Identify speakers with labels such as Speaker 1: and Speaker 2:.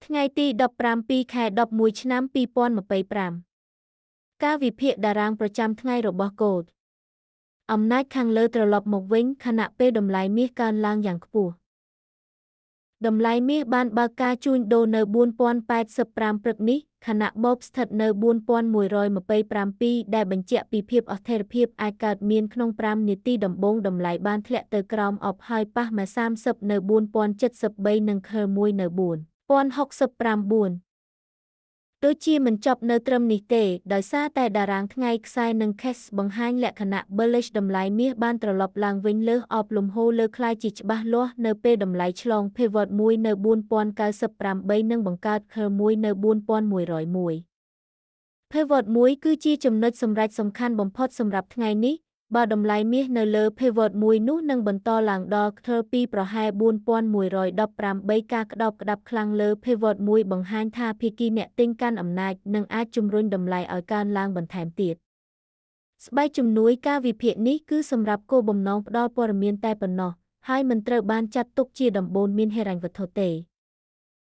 Speaker 1: ថ្ងៃទី15ខែ11ឆ្នាំ2025ការវិភាគតារាងប្រចាំថ្ងៃរបស់កូដអំណាចខាងលើត្រឡប់មកវិញខណៈពេលតម្លៃមាសកើនឡើងយ៉ាងខ្ពស់តម្លៃមាសបានបើកការជួញដូរនៅ4085ព្រឹកនេះខណៈបូកស្ថិតនៅ4127ដែលបញ្ជាក់ពីភាពអស្ថិរភាពអាចកើតមានក្នុង5នាទីដំបូងតម្លៃបានធ្លាក់ទៅក្រោមអបហើយប៉ះមក30នៅ4073និងខឺ1នៅ4069ដូចជាមិនចប់នៅត្រឹមនេះទេដោយសារតែតារាងថ្ងៃខ្សែនិង CAS បង្ហាញលក្ខណៈ bullish តម្លៃមាសបានត្រឡប់ឡើងវិញលើសអបលំហូរលើក្លាយជាច្បាស់លាស់នៅពេលតម្លៃឆ្លង pivot មួយនៅ4098និងបង្កើត curve មួយនៅ4101 pivot មួយគឺជាចំណុចសម្រេចសំខាន់បំផុតសម្រាប់ថ្ងៃនេះបើតម្លៃមាសនៅលើ pivot មួយនោះនឹងបន្តឡើងដល់ curve ពីប្រហែល4118ការក្តោបក្តាប់ខ្លាំងលើ pivot មួយបង្ហាញថាភាគីអ្នកទិញកាន់អំណាចនិងអាចជំរុញតម្លៃឲ្យកើនឡើងបន្ថែមទៀតស្បែកជំនួយការវិភាគនេះគឺសម្រាប់គោលបំណងផ្ដល់ព័ត៌មានតែប៉ុណ្ណោះហើយមិនត្រូវបានចាត់ទុកជាដំបូន្មានហិរញ្ញវត្ថុទេ